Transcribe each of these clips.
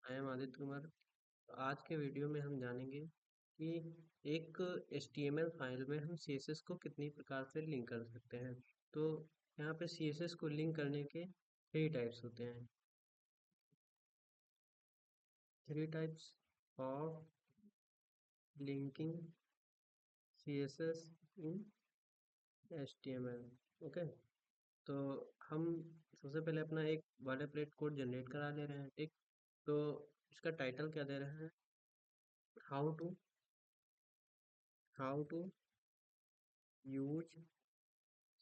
I am Aditya Kumar. तो आज के वीडियो में हम जानेंगे कि एक HTML फाइल में हम CSS को कितनी प्रकार से लिंक कर सकते हैं। तो यहाँ पे CSS को लिंक करने के थ्री टाइप्स होते हैं। Three types of linking CSS in HTML। Okay, तो हम सबसे पहले अपना एक वाटर प्लेट कोड जनरेट करा ले रहे हैं। ठीक, तो इसका टाइटल क्या दे रहे हैं? How to how to use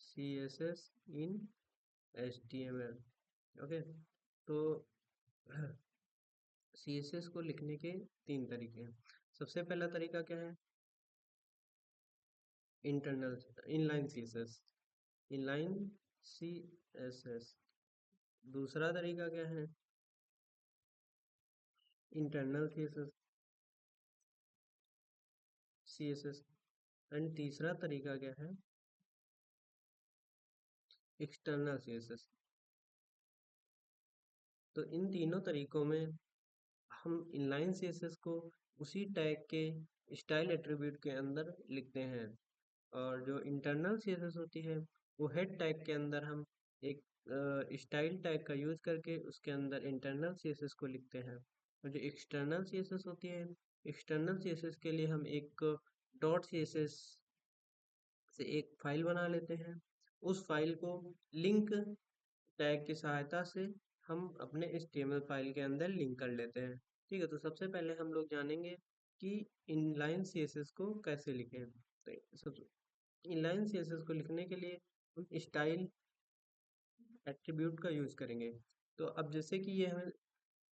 CSS in HTML। Okay, तो CSS को लिखने के तीन तरीके हैं। सबसे पहला तरीका क्या है? Internal inline CSS, inline CSS। दूसरा तरीका क्या है? Internal CSS। एंड तीसरा तरीका क्या है? External CSS। तो इन तीनों तरीकों में हम इनलाइन CSS को उसी टैग के स्टाइल एट्रीब्यूट के अंदर लिखते हैं, और जो इंटरनल CSS होती है वो हेड टैग के अंदर हम एक स्टाइल टैग का यूज करके उसके अंदर इंटरनल CSS को लिखते हैं। और जो एक्सटर्नल CSS होती है, एक्सटर्नल CSS के लिए हम एक डॉट CSS से एक फाइल बना लेते हैं। उस फाइल को लिंक टैग की सहायता से हम अपने HTML फाइल के अंदर लिंक कर लेते हैं। ठीक है, तो सबसे पहले हम लोग जानेंगे कि इनलाइन CSS को कैसे लिखें। तो सब इनलाइन CSS को लिखने के लिए हम स्टाइल एट्रीब्यूट का यूज करेंगे। तो अब जैसे कि ये हमें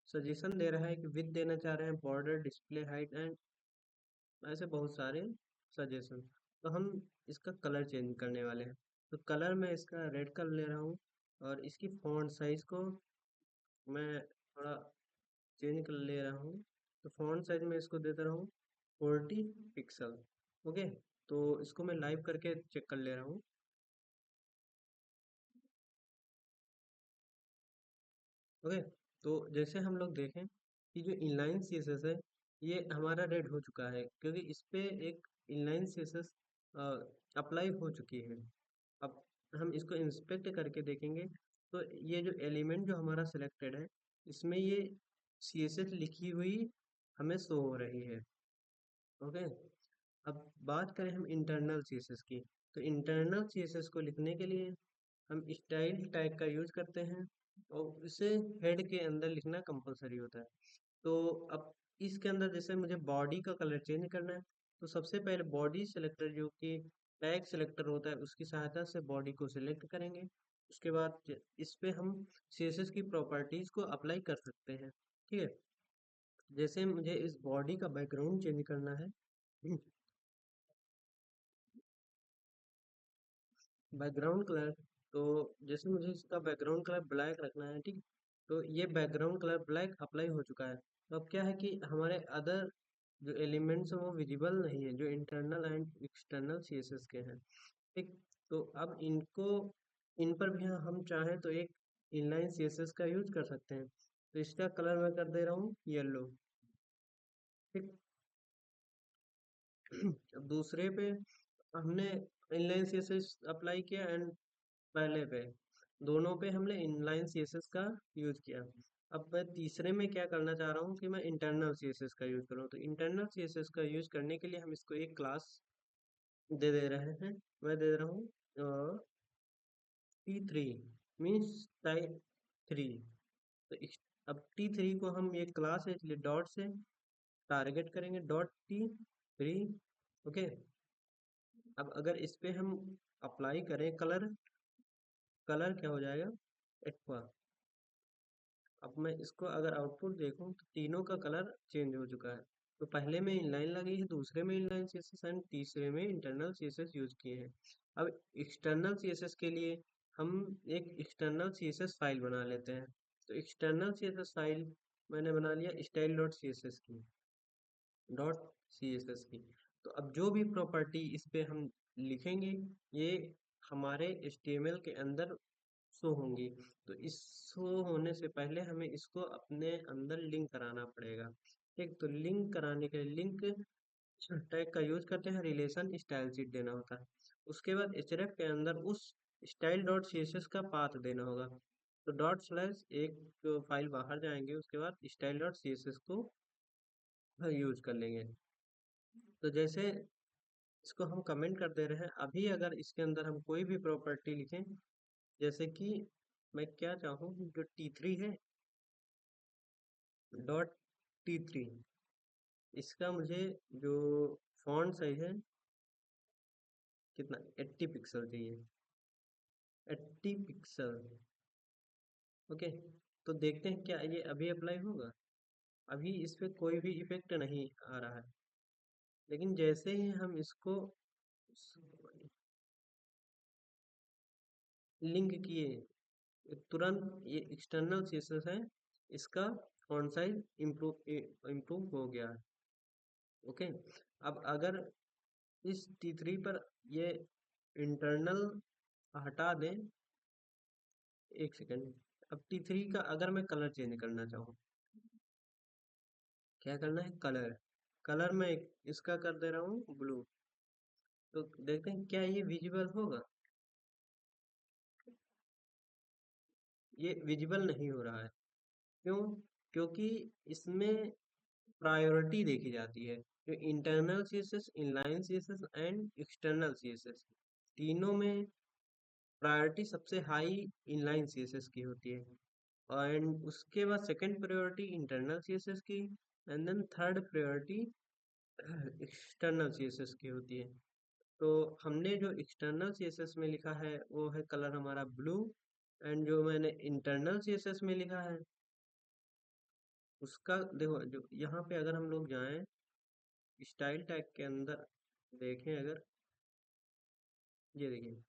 सजेशन दे रहा है कि विथ देना चाह रहे हैं, बॉर्डर, डिस्प्ले हाइट एंड ऐसे बहुत सारे सजेशन। तो हम इसका कलर चेंज करने वाले हैं। तो कलर मैं इसका रेड कर ले रहा हूँ, और इसकी फॉन्ट साइज को मैं थोड़ा चेंज कर ले रहा हूँ। तो फॉन्ट साइज में इसको दे दे रहा हूँ 40 पिक्सल। ओके, तो इसको मैं लाइव करके चेक कर ले रहा हूँ। ओके, तो जैसे हम लोग देखें कि जो इनलाइन CSS है ये हमारा रेड हो चुका है, क्योंकि इस पे एक इनलाइन CSS अप्लाई हो चुकी है। अब हम इसको इंस्पेक्ट करके देखेंगे तो ये जो एलिमेंट जो हमारा सिलेक्टेड है इसमें ये CSS लिखी हुई हमें शो हो रही है। ओके, अब बात करें हम इंटरनल CSS की। तो इंटरनल CSS को लिखने के लिए हम स्टाइल टैग का यूज करते हैं, और इसे हेड के अंदर लिखना कंपलसरी होता है। तो अब इसके अंदर जैसे मुझे बॉडी का कलर चेंज करना है, तो सबसे पहले बॉडी सिलेक्टर जो कि टैग सिलेक्टर होता है उसकी सहायता से बॉडी को सिलेक्ट करेंगे। उसके बाद इस पे हम CSS की प्रॉपर्टीज को अप्लाई कर सकते हैं। ठीक है, जैसे मुझे इस बॉडी का बैकग्राउंड चेंज करना है, बैकग्राउंड कलर, तो जैसे मुझे इसका बैकग्राउंड कलर ब्लैक रखना है। ठीक, तो ये बैकग्राउंड कलर ब्लैक अप्लाई हो चुका है। तो अब क्या है कि हमारे अदर जो एलिमेंट्स हैं वो विजिबल नहीं है, जो इंटरनल एंड एक्सटर्नल CSS के हैं। ठीक, तो अब इनको इन पर भी हम चाहें तो एक इनलाइन CSS का यूज कर सकते हैं। तो इसका कलर मैं कर दे रहा हूँ येलो। ठीक, अब दूसरे पे हमने इनलाइन CSS अप्लाई किया, एंड पहले पे दोनों पे हमने इनलाइन CSS का यूज किया। अब मैं तीसरे में क्या करना चाह रहा हूँ कि मैं इंटरनल CSS का यूज करूँ। तो इंटरनल CSS का यूज करने के लिए हम इसको एक क्लास दे रहे हैं। मैं दे रहा हूँ T3 मीन्स टाइप 3। तो अब T3 को हम ये क्लास है इसलिए डॉट से टारगेट करेंगे, .T3। ओके, अब अगर इस पे हम अप्लाई करें कलर, कलर क्या हो जाएगा? एक्वा। अब मैं इसको अगर आउटपुट देखूं तो तीनों का कलर चेंज हो चुका है। तो पहले में इनलाइन लगी है, दूसरे में इनलाइन CSS एंड तीसरे में इंटरनल CSS यूज किए हैं। अब एक्सटर्नल CSS के लिए हम एक एक्सटर्नल CSS फाइल बना लेते हैं। तो एक्सटर्नल CSS फाइल मैंने बना लिया स्टाइल .css की। तो अब जो भी प्रॉपर्टी इस पे हम लिखेंगे ये हमारे HTML के अंदर शो होंगी। तो इस शो होने से पहले हमें इसको अपने अंदर लिंक कराना पड़ेगा। ठीक, तो लिंक कराने के लिए लिंक टैग का यूज करते हैं, रिलेशन स्टाइल शीट देना होता है। उसके बाद href के अंदर उस स्टाइल डॉट css का पाथ देना होगा। तो डॉट स्लैश एक फाइल बाहर जाएंगे, उसके बाद स्टाइल डॉट css को यूज कर लेंगे। तो जैसे इसको हम कमेंट कर दे रहे हैं, अभी अगर इसके अंदर हम कोई भी प्रॉपर्टी लिखें, जैसे कि मैं क्या चाहूँ, जो t3 है, डॉट t3, इसका मुझे जो फॉन्ट साइज है कितना, 80 पिक्सल चाहिए, 80 पिक्सल। ओके, तो देखते हैं क्या ये अभी अप्लाई होगा। अभी इस पे कोई भी इफेक्ट नहीं आ रहा है, लेकिन जैसे ही हम इसको लिंक किए, तुरंत ये एक्सटर्नल सीएसएस है, इसका फॉन्ट साइज इम्प्रूव हो गया है। ओके, अब अगर इस T3 पर ये इंटरनल हटा दें, एक सेकेंड, अब T3 का अगर मैं कलर चेंज करना चाहूँ, क्या करना है, कलर, कलर में इसका कर दे रहा हूँ ब्लू। तो देखते हैं क्या ये विजिबल होगा। ये विजिबल नहीं हो रहा है, क्यों? क्योंकि इसमें प्रायोरिटी देखी जाती है, जो internal CSS, inline CSS and external CSS, तीनों में प्रायोरिटी सबसे हाई इनलाइन सीएसएस की होती है, एंड उसके बाद सेकंड प्रायोरिटी इंटरनल सीएसएस की, and then third priority external CSS की होती है। तो हमने जो एक्सटर्नल सीएसएस में लिखा है वो है कलर हमारा ब्लू, एंड जो मैंने इंटरनल सीएसएस में लिखा है उसका देखो, जो यहाँ पे अगर हम लोग जाएं स्टाइल टैग के अंदर देखें, अगर ये देखिए,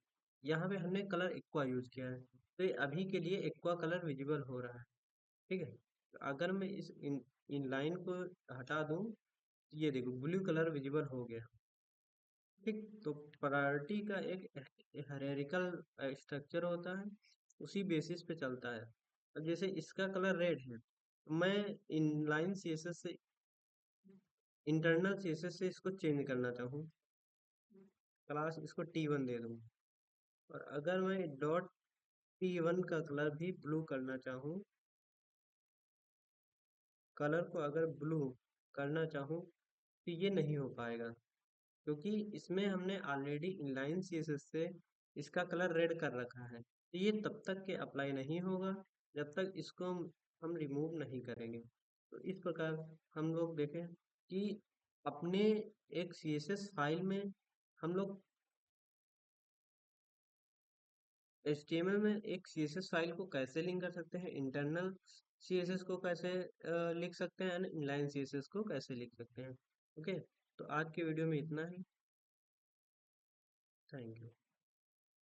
यहाँ पे हमने कलर एक्वा यूज किया है, तो ये अभी के लिए एक्वा कलर विजिबल हो रहा है। ठीक है, तो अगर मैं इस इन लाइन को हटा दूं, तो ये देखो ब्लू कलर विजिबल हो गया। ठीक, तो प्रायोरिटी का एक हायरार्किकल स्ट्रक्चर होता है, उसी बेसिस पे चलता है। अब जैसे इसका कलर रेड है, तो मैं इनलाइन सीएसएस से, इंटरनल सीएसएस से इसको चेंज करना चाहूँ, क्लास इसको T1 दे दूँ, और अगर मैं डॉट T1 का कलर भी ब्लू करना चाहूँ, कलर को अगर ब्लू करना चाहूँ, तो ये नहीं हो पाएगा, क्योंकि इसमें हमने ऑलरेडी इनलाइन सीएसएस से इसका कलर रेड कर रखा है। तो ये तब तक के अप्लाई नहीं होगा जब तक इसको हम रिमूव नहीं करेंगे। तो इस प्रकार हम लोग देखें कि अपने एक सीएसएस फाइल में हम लोग HTML में एक सीएसएस फाइल को कैसे लिंक कर सकते हैं, इंटरनल सीएसएस को कैसे लिख सकते हैं, और इनलाइन सीएसएस को कैसे लिख सकते हैं। ओके, तो आज के वीडियो में इतना ही। Thank you.